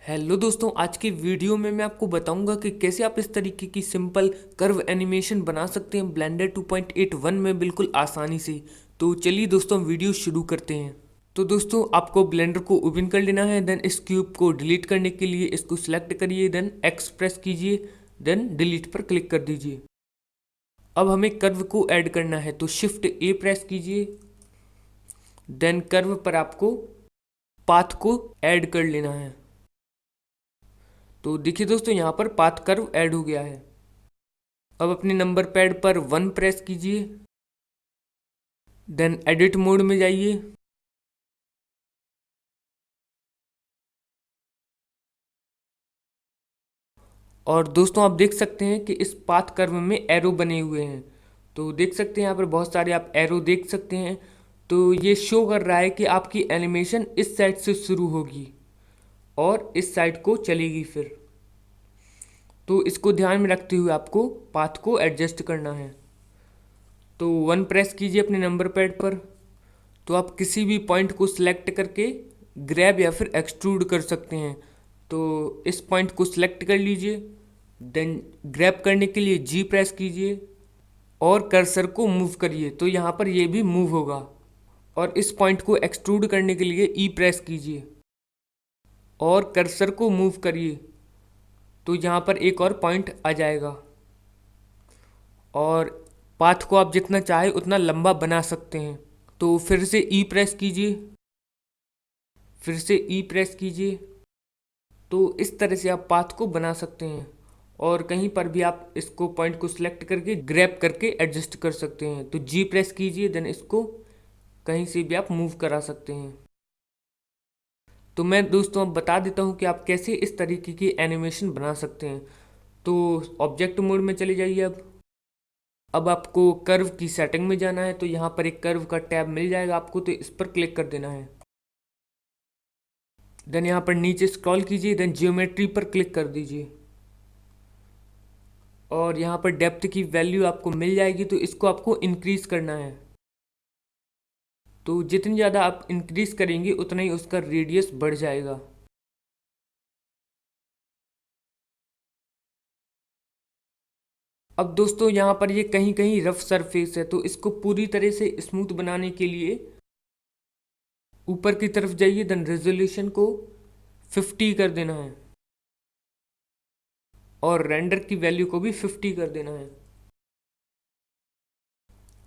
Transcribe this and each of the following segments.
Hello दोस्तों, आज की वीडियो में मैं आपको बताऊंगा कि कैसे आप इस तरीके की सिंपल कर्व एनिमेशन बना सकते हैं ब्लेंडर 2.81 में बिल्कुल आसानी से। तो चलिए दोस्तों वीडियो शुरू करते हैं। तो दोस्तों आपको ब्लेंडर को ओपन कर लेना है। देन इस क्यूब को डिलीट करने के लिए इसको सिलेक्ट करिए, देन एक्स प्रेस कीजिए, देन डिलीट पर क्लिक कर दीजिए। अब हमें कर्व को ऐड करना है तो शिफ्ट ए प्रेस कीजिए। देन कर्व पर आपको पाथ को ऐड कर लेना है। तो देखिए दोस्तों यहाँ पर पाथ कर्व ऐड हो गया है। अब अपने नंबर पैड पर 1 प्रेस कीजिए, देन एडिट मोड में जाइए। और दोस्तों आप देख सकते हैं कि इस पाथ कर्व में एरो बने हुए हैं। तो देख सकते हैं यहाँ पर बहुत सारे आप एरो देख सकते हैं। तो ये शो कर रहा है कि आपकी एनिमेशन इस साइड से शुरू होगी और इस साइड को चलेगी फिर। तो इसको ध्यान में रखते हुए आपको पाथ को एडजस्ट करना है। तो 1 प्रेस कीजिए अपने नंबर पैड पर। तो आप किसी भी पॉइंट को सिलेक्ट करके ग्रैब या फिर एक्सट्रूड कर सकते हैं। तो इस पॉइंट को सिलेक्ट कर लीजिए, देन ग्रैब करने के लिए जी प्रेस कीजिए और कर्सर को मूव करिए। तो यहाँ पर ये भी मूव होगा। और इस पॉइंट को एक्सट्रूड करने के लिए ई प्रेस कीजिए और कर्सर को मूव करिए। तो यहाँ पर एक और पॉइंट आ जाएगा। और पाथ को आप जितना चाहे उतना लंबा बना सकते हैं। तो फिर से ई प्रेस कीजिए, फिर से ई प्रेस कीजिए। तो इस तरह से आप पाथ को बना सकते हैं। और कहीं पर भी आप इसको पॉइंट को सिलेक्ट करके ग्रैब करके एडजस्ट कर सकते हैं। तो जी प्रेस कीजिए, देन इसको कहीं से भी आप मूव करा सकते हैं। तो मैं दोस्तों अब बता देता हूँ कि आप कैसे इस तरीके की एनिमेशन बना सकते हैं। तो ऑब्जेक्ट मोड में चले जाइए। अब आपको कर्व की सेटिंग में जाना है। तो यहाँ पर एक कर्व का टैब मिल जाएगा आपको, तो इस पर क्लिक कर देना है। देन यहाँ पर नीचे स्क्रॉल कीजिए, देन जियोमेट्री पर क्लिक कर दीजिए। और यहाँ पर डेप्थ की वैल्यू आपको मिल जाएगी, तो इसको आपको इंक्रीज करना है। तो जितनी ज़्यादा आप इंक्रीज करेंगे उतना ही उसका रेडियस बढ़ जाएगा। अब दोस्तों यहाँ पर ये कहीं कहीं रफ सरफेस है, तो इसको पूरी तरह से स्मूथ बनाने के लिए ऊपर की तरफ जाइए, देन रेजोल्यूशन को 50 कर देना है और रेंडर की वैल्यू को भी 50 कर देना है।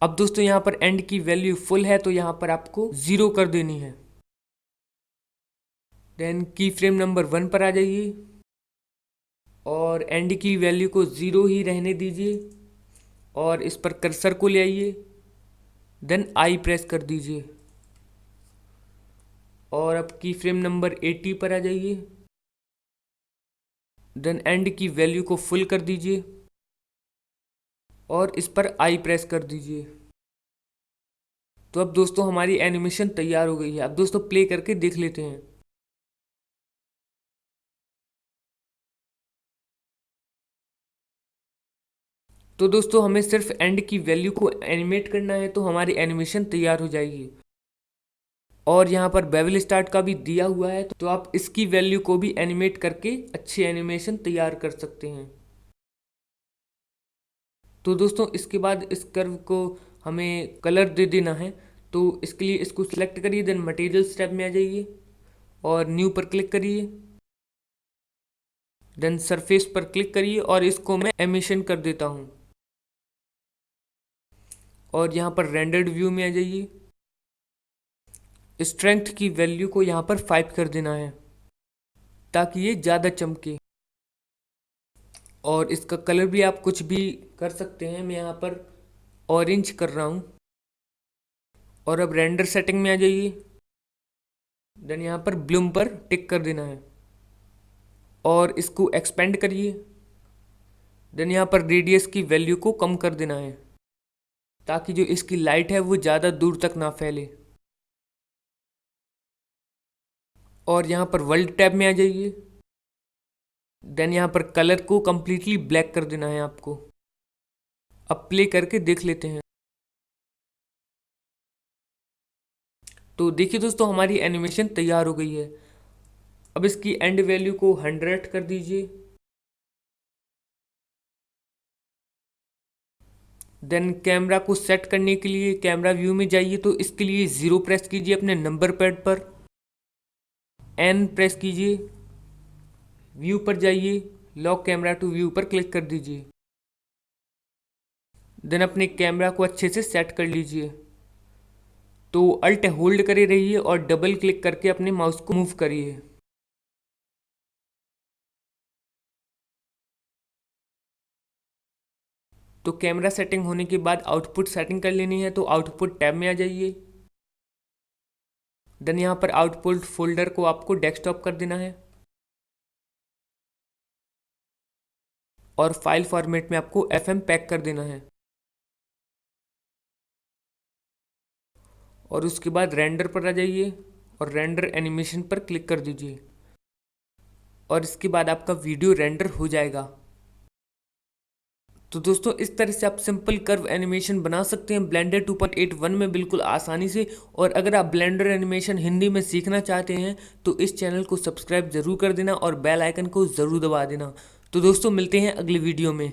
अब दोस्तों यहाँ पर एंड की वैल्यू फुल है, तो यहाँ पर आपको 0 कर देनी है। देन की फ्रेम नंबर 1 पर आ जाइए और एंड की वैल्यू को 0 ही रहने दीजिए और इस पर कर्सर को ले आइए, देन आई प्रेस कर दीजिए। और अब की फ्रेम नंबर 80 पर आ जाइए, देन एंड की वैल्यू को फुल कर दीजिए और इस पर आई प्रेस कर दीजिए। तो अब दोस्तों हमारी एनिमेशन तैयार हो गई है। अब दोस्तों प्ले करके देख लेते हैं। तो दोस्तों हमें सिर्फ एंड की वैल्यू को एनिमेट करना है, तो हमारी एनिमेशन तैयार हो जाएगी। और यहाँ पर बेवल स्टार्ट का भी दिया हुआ है, तो आप इसकी वैल्यू को भी एनिमेट करके अच्छी एनिमेशन तैयार कर सकते हैं। तो दोस्तों इसके बाद इस कर्व को हमें कलर दे देना है। तो इसके लिए इसको सिलेक्ट करिए, देन मटेरियल्स टैब में आ जाइए और न्यू पर क्लिक करिए, देन सरफेस पर क्लिक करिए और इसको मैं एमिशन कर देता हूँ। और यहाँ पर रेंडर्ड व्यू में आ जाइए, स्ट्रेंथ की वैल्यू को यहाँ पर 5 कर देना है ताकि ये ज़्यादा चमके। और इसका कलर भी आप कुछ भी कर सकते हैं, मैं यहाँ पर ऑरेंज कर रहा हूँ। और अब रेंडर सेटिंग में आ जाइए, देन यहाँ पर ब्लूम पर टिक कर देना है और इसको एक्सपेंड करिए। देन यहाँ पर रेडियस की वैल्यू को कम कर देना है ताकि जो इसकी लाइट है वो ज़्यादा दूर तक ना फैले। और यहाँ पर वर्ल्ड टैब में आ जाइए, देन यहाँ पर कलर को कम्प्लीटली ब्लैक कर देना है आपको। अब प्ले करके देख लेते हैं। तो देखिए दोस्तों हमारी एनिमेशन तैयार हो गई है। अब इसकी एंड वैल्यू को 100 कर दीजिए। देन कैमरा को सेट करने के लिए कैमरा व्यू में जाइए, तो इसके लिए 0 प्रेस कीजिए अपने नंबर पैड पर, N प्रेस कीजिए, व्यू पर जाइए, लॉक कैमरा टू व्यू पर क्लिक कर दीजिए। देन अपने कैमरा को अच्छे से सेट कर लीजिए। तो अल्ट होल्ड करे रहिए और डबल क्लिक करके अपने माउस को मूव करिए। तो कैमरा सेटिंग होने के बाद आउटपुट सेटिंग कर लेनी है, तो आउटपुट टैब में आ जाइए। देन यहाँ पर आउटपुट फोल्डर को आपको डेस्कटॉप कर देना है और फाइल फॉर्मेट में आपको FM पैक कर देना है। और उसके बाद रेंडर पर आ जाइए और रेंडर एनिमेशन पर क्लिक कर दीजिए और इसके बाद आपका वीडियो रेंडर हो जाएगा। तो दोस्तों इस तरह से आप सिंपल कर्व एनिमेशन बना सकते हैं ब्लेंडर 2.81 में बिल्कुल आसानी से। और अगर आप ब्लेंडर एनिमेशन हिंदी में सीखना चाहते हैं तो इस चैनल को सब्सक्राइब जरूर कर देना और बेल आइकन को ज़रूर दबा देना। तो दोस्तों मिलते हैं अगले वीडियो में।